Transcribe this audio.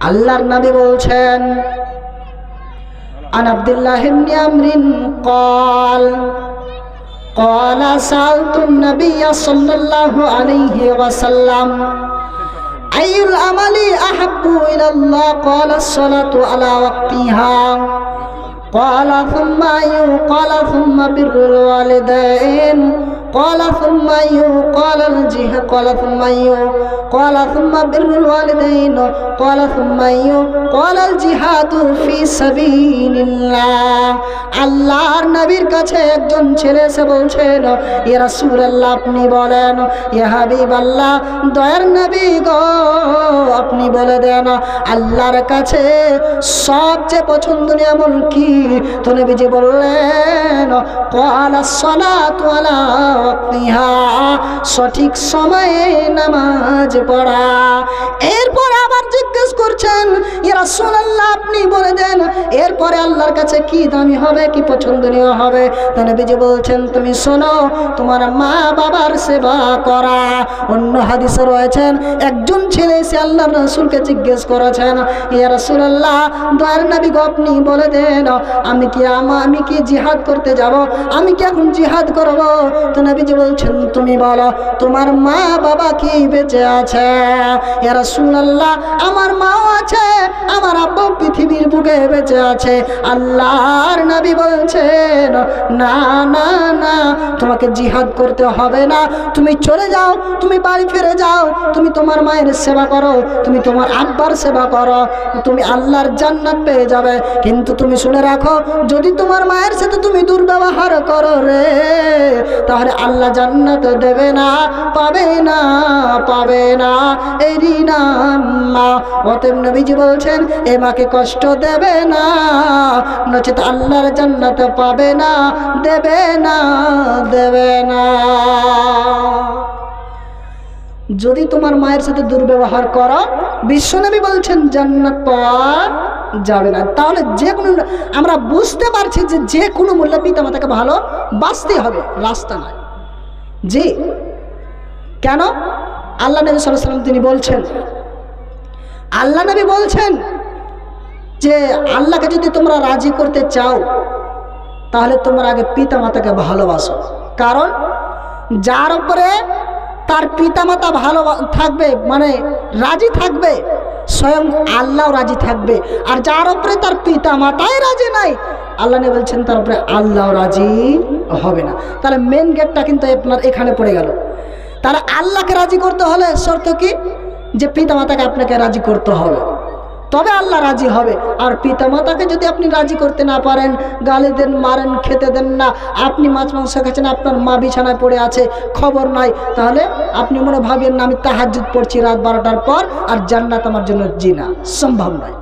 আল্লাহর নবী বলছেন আন আব্দুল্লাহ ইবনে আমরিন قال قال سألت النبي صلى الله عليه وسلم أي العمل أحب إلى الله قال الصلاة على وقتها قال ثم أي قال ثم بر الوالدين قال ثم أي قال الجهاد قال ثم أي قال ثم بر الوالدين قال ثم أي قال الجهاد في سبيل الله আল্লাহর নবীর কাছে একজন ছেলে এসে বলছেন ইয়া রাসূলুল্লাহ আপনি বলেন ইয়া হাবিবাল্লাহ দয়ার নবী গো আপনি বলে দেন আল্লাহর কাছে সবচেয়ে পছন্দনীয় আমল কি? তো নবীজি বললেন ক্বালাস সালাতু আলা ওয়াক্তিহা সঠিক সময়ে নামাজ পড়া। এরপর আবার জিজ্ঞেস করছেন ইয়া রাসূলুল্লাহ আপনি বলে দেন এরপরে আল্লাহর কাছে কি দামি হবে কি পছন্দনীয় হবে? তো নবীজি বলছেন তুমি শোনো তোমার মা বাবার সেবা করা। অন্য হাদিসে রয়েছেন একজন ছেলে এসে আল্লাহর রাসূলকে জিজ্ঞেস করেছেন ইয়া রাসূলুল্লাহ দয়ার নবী গো আপনি বলে দেন আমি কি জিহাদ করতে যাব, আমি কি এখন জিহাদ করব? তো নবীজি বলছেন তুমি বলো তোমার মা বাবা কি বেঁচে আছে? ইয়া রাসূলুল্লাহ আমার মাও আছে আমার আব্বু পৃথিবীর বুকে বেঁচে আছে। আল্লাহর নবী বলছেন না না না তোমাকে জিহাদ করতে হবে না, তুমি চলে যাও, তুমি বাড়ি ফিরে যাও, তুমি তোমার মায়ের সেবা করো, তুমি তোমার আব্বার সেবা করো, তুমি আল্লাহর জান্নাত পেয়ে যাবে। কিন্তু তুমি শুনে রাখো যদি তোমার মায়ের সাথে তুমি দুর্ব্যবহার করো রে তাহলে আল্লাহ জান্নাত দেবে না, পাবে না, পাবে না। এই মা অতএব নবীজি বলছেন এ মাকে কষ্ট দেবে না, নচেত আল্লাহর জান্নাত পাবে না, দেবে না, দেবে না। যদি তোমার মায়ের সাথে দুর্ব্যবহার করো বিশ্বনবী বলছেন জান্নাত পাওয়া যাবে না। তাহলে যে কোনো আমরা বুঝতে পারছি যে কোনো মূল্যে পিতা মাতাকে ভালো বাঁচতে হবে, রাস্তা নয়। জি কেন? আল্লাহ নবী সাল্লাল্লাহু আলাইহি ওয়াসাল্লাম তিনি বলছেন, আল্লাহ নবী বলছেন যে আল্লাহকে যদি তোমরা রাজি করতে চাও তাহলে তোমরা আগে পিতা মাতাকে ভালোবাসো। কারণ যার উপরে তার পিতামাতা ভালো থাকবে মানে রাজি থাকবে স্বয়ং আল্লাহও রাজি থাকবে। আর যার উপরে তার পিতামাতাই রাজি নাই আল্লাহ নবী বলছেন তার উপরে আল্লাহও রাজি হবে না। তাহলে মেন গেটটা কিন্তু আপনার এখানে পড়ে গেল। তাহলে আল্লাহকে রাজি করতে হলে শর্ত কি? যে পিতামাতাকে আপনাকে রাজি করতে হবে, তবে আল্লাহ রাজি হবে। আর পিতামাতাকে যদি আপনি রাজি করতে না পারেন, গালি দেন, মারেন, খেতে দেন না, আপনি মাছ মাংস খাচ্ছেন, আপনার মা বিছানায় পড়ে আছে খবর নাই, তাহলে আপনি মনে ভাবেন না আমি তাহাজ্জুদ পড়ছি রাত 12টার পর আর জান্নাত আমার জন্য জিনা, সম্ভব নয়।